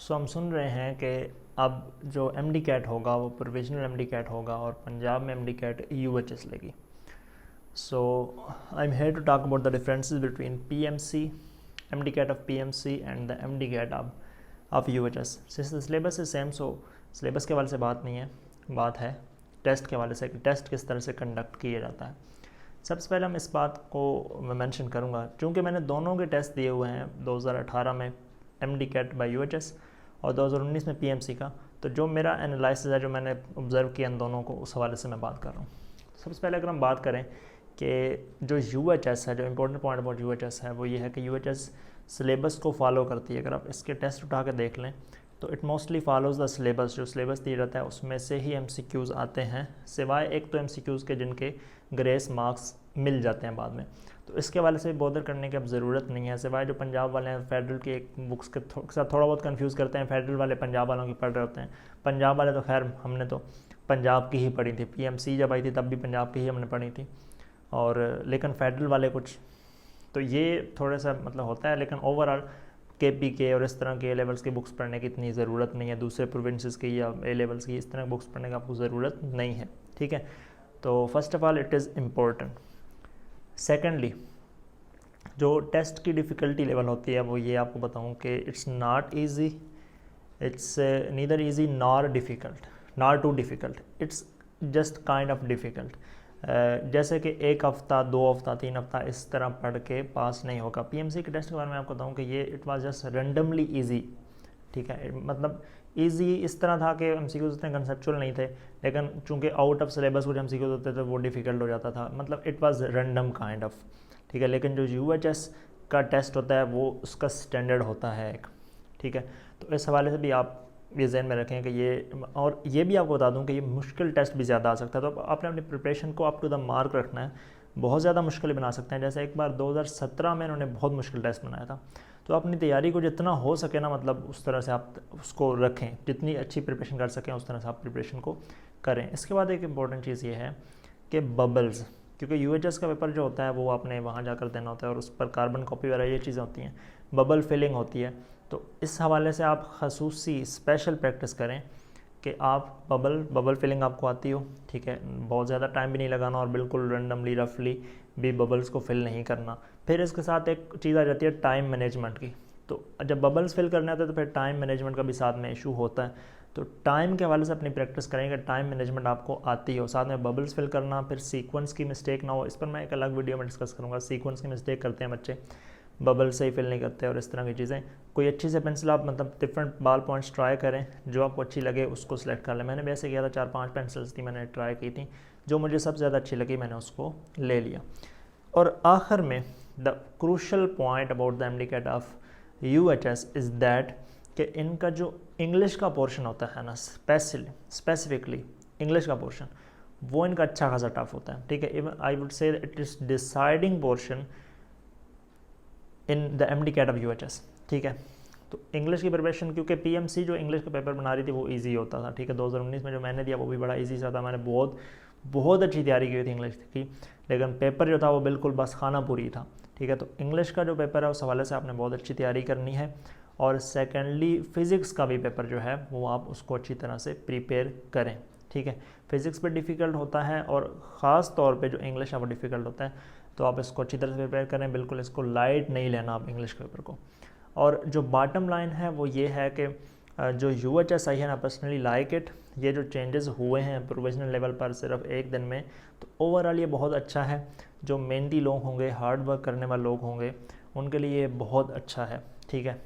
सो हम सुन रहे हैं कि अब जो एमडी कैट होगा वो प्रोविजनल एमडी कैट होगा और पंजाब में एमडी कैट यूएचएस लेगी. So I am here to talk about the differences between PMC, MD cat of PMC and the MD cat of UHS. Syllabus is same, so syllabus के हवाले से बात नहीं है, बात है टेस्ट के हवाले से कि टेस्ट किस तरह से कंडक्ट किया जाता है. सबसे पहले हम इस बात को मैं मेंशन करूंगा, चूँकि मैंने दोनों के टेस्ट दिए हुए हैं 2018 में एमडी कैट बाई यूएचएस और 2019 में पीएमसी का, तो जो मेरा एनालिसिस है, जो मैंने ऑब्ज़र्व किया इन दोनों को, उस हवाले से मैं बात कर रहा हूँ. सबसे पहले अगर हम बात करें कि जो यूएचएस है, जो इंपॉर्टेंट पॉइंट अबाउट यूएचएस है वो ये है कि यूएचएस सिलेबस को फॉलो करती है. अगर आप इसके टेस्ट उठा के देख लें तो it mostly follows the syllabus. जो सिलेबस दिया जाता है उसमें से ही एमसीक्यूज़ आते हैं, सिवाय एक तो एमसीक्यूज़ के जिनके ग्रेस मार्क्स मिल जाते हैं बाद में. तो इसके वाले से बॉदर करने की अब ज़रूरत नहीं है, सिवाय जो पंजाब वाले हैं फेडरल की एक बुक्स के साथ थोड़ा बहुत कंफ्यूज करते हैं. फेडरल वाले पंजाब वालों की पढ़ रहे होते हैं, पंजाब वाले तो खैर हमने तो पंजाब की ही पढ़ी थी, पीएमसी जब आई थी तब भी पंजाब की ही हमने पढ़ी थी. और लेकिन फेडरल वाले कुछ तो ये थोड़ा सा मतलब होता है, लेकिन ओवरऑल केपी के और इस तरह के ए लेवल्स की बुक्स पढ़ने की इतनी ज़रूरत नहीं है. दूसरे प्रोविंसेस की या ए लेवल्स की इस तरह बुक्स पढ़ने की आपको ज़रूरत नहीं है. ठीक है, तो first of all it is important. Secondly, जो टेस्ट की डिफ़िकल्टी लेवल होती है वो ये आपको बताऊं कि it's not easy, it's neither easy nor difficult, not too difficult, it's just kind of difficult. जैसे कि एक हफ़्ता, 2 हफ्ता, 3 हफ्ता इस तरह पढ़ के पास नहीं होगा. पीएमसी के टेस्ट के बारे में आपको बताऊं कि ये it was just randomly easy. ठीक है, मतलब ईजी इस तरह था कि एमसीक्यूज़ उतने कंसेप्चुअल नहीं थे, लेकिन चूंकि आउट ऑफ सिलेबस कुछ एमसीक्यूज़ होते थे वो डिफ़िकल्ट हो जाता था. मतलब it was random kind of. ठीक है, लेकिन जो यूएचएस का टेस्ट होता है वो उसका स्टैंडर्ड होता है एक. ठीक है, तो इस हवाले से भी आप ये जहन में रखें कि ये, और ये भी आपको बता दूं कि ये मुश्किल टेस्ट भी ज़्यादा आ सकता है. तो आपने अपनी प्रिपरेशन को अप टू द मार्क रखना है. बहुत ज़्यादा मुश्किल बना सकते हैं. जैसे एक बार 2017 में इन्होंने बहुत मुश्किल टेस्ट बनाया था. तो अपनी तैयारी को जितना हो सके ना, मतलब उस तरह से आप उसको रखें, जितनी अच्छी प्रिपरेशन कर सकें उस तरह से आप प्रिपरेशन को करें. इसके बाद एक इम्पॉर्टेंट चीज़ ये है कि बबल्स, क्योंकि यूएचएस का पेपर जो होता है वो आपने वहाँ जाकर देना होता है और उस पर कार्बन कॉपी वगैरह ये चीज़ें होती हैं, बबल फिलिंग होती है. तो इस हवाले से आप खसूसी स्पेशल प्रैक्टिस करें कि आप बबल फिलिंग आपको आती हो. ठीक है, बहुत ज़्यादा टाइम भी नहीं लगाना और बिल्कुल रैंडमली रफली भी बबल्स को फिल नहीं करना. फिर इसके साथ एक चीज़ आ जाती है टाइम मैनेजमेंट की. तो जब बबल्स फिल करने आते हैं तो फिर टाइम मैनेजमेंट का भी साथ में इशू होता है. तो टाइम के हवाले से अपनी प्रैक्टिस करेंगे, टाइम मैनेजमेंट आपको आती हो, साथ में बबल्स फिल करना, फिर सीक्वेंस की मिस्टेक ना हो. इस पर मैं एक अलग वीडियो में डिस्कस करूँगा. सीक्वेंस की मिस्टेक करते हैं बच्चे, बबल से ही फिल नहीं करते और इस तरह की चीज़ें. कोई अच्छी से पेंसिल आप मतलब डिफरेंट बाल पॉइंट्स ट्राई करें, जो आपको अच्छी लगे उसको सिलेक्ट कर लें. मैंने वैसे किया था, 4-5 पेंसिल्स थी मैंने ट्राई की थी, जो मुझे सबसे ज़्यादा अच्छी लगी मैंने उसको ले लिया. और आखिर में the crucial point about the MD cat of UHS is that कि इनका जो इंग्लिश का पोर्शन होता है ना, स्पेसिफिकली इंग्लिश का पोर्शन, वो इनका अच्छा खासा टफ होता है. ठीक है, even I would say it is deciding portion in the MD cat of UHS. ठीक है, तो इंग्लिश की प्रिपरेशन, क्योंकि पीएमसी जो इंग्लिश का पेपर बना रही थी वो इजी होता था. ठीक है, 2019 में जो मैंने दिया वो भी बड़ा इजी सा था. मैंने बहुत अच्छी तैयारी की हुई थी इंग्लिश की, लेकिन पेपर जो था वो बिल्कुल बस खाना पूरी था. ठीक है, तो इंग्लिश का जो पेपर है उस हवाले से आपने बहुत अच्छी तैयारी करनी है. और सेकेंडली फ़िज़िक्स का भी पेपर जो है वो आप उसको अच्छी तरह से प्रिपेयर करें. ठीक है, फ़िज़िक्स पे डिफ़िकल्ट होता है और ख़ास तौर पे जो इंग्लिश है वो डिफ़िकल्ट होता है. तो आप इसको अच्छी तरह से प्रिपेयर करें, बिल्कुल इसको लाइट नहीं लेना आप इंग्लिश पेपर को. और जो बॉटम लाइन है वो ये है कि जो यूएचएस आई है ना, पर्सनली लाइक इट. ये जो चेंजेस हुए हैं प्रोविजनल लेवल पर सिर्फ एक दिन में, तो ओवरऑल ये बहुत अच्छा है. जो मेहनती लोग होंगे, हार्ड वर्क करने वाले लोग होंगे, उनके लिए ये बहुत अच्छा है. ठीक है,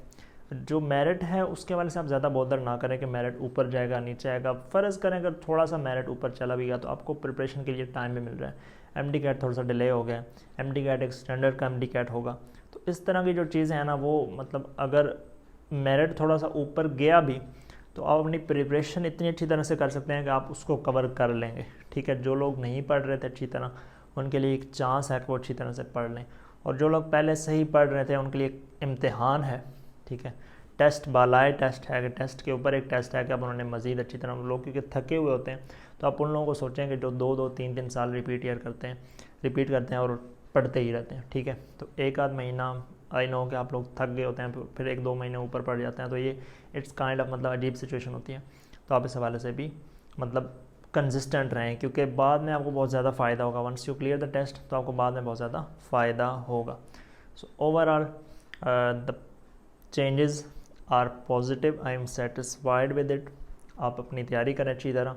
जो मेरिट है उसके वाले से आप ज़्यादा बॉदर ना करें कि मेरिट ऊपर जाएगा नीचे आएगा. फ़र्ज़ करें अगर थोड़ा सा मेरिट ऊपर चला भी गया तो आपको प्रिपरेशन के लिए टाइम भी मिल रहा है. एमडी कैट थोड़ा सा डिले हो गया, एमडी कैट एक स्टैंडर्ड का एमडी कैट होगा. तो इस तरह की जो चीज़ें हैं ना, वो मतलब अगर मेरिट थोड़ा सा ऊपर गया भी तो आप अपनी प्रिपरेशन इतनी अच्छी तरह से कर सकते हैं कि आप उसको कवर कर लेंगे. ठीक है, जो लोग नहीं पढ़ रहे थे अच्छी तरह, उनके लिए एक चांस है कि वो अच्छी तरह से पढ़ लें. और जो लोग पहले से ही पढ़ रहे थे उनके लिए एक इम्तिहान है. ठीक है, टेस्ट बालाए टेस्ट है कि टेस्ट के ऊपर एक टेस्ट है कि अब उन्होंने मज़ीद अच्छी तरह, लोग क्योंकि थके हुए होते हैं, तो आप उन लोगों को सोचें कि जो 2-2, 3-3 साल रिपीट करते हैं और पढ़ते ही रहते हैं. ठीक है, तो एक आध महीना आई नो कि आप लोग थक गए होते हैं, फिर 1-2 महीने ऊपर पड़ जाते हैं, तो ये इट्स काइंड ऑफ मतलब अजीब सिचुएशन होती है। तो आप इस हवाले से भी मतलब कंसिस्टेंट रहें, क्योंकि बाद में आपको बहुत ज़्यादा फ़ायदा होगा। Once you clear the test तो आपको बाद में बहुत ज़्यादा फ़ायदा होगा। So overall the changes are positive, I am satisfied with it. आप अपनी तैयारी करें अच्छी तरह,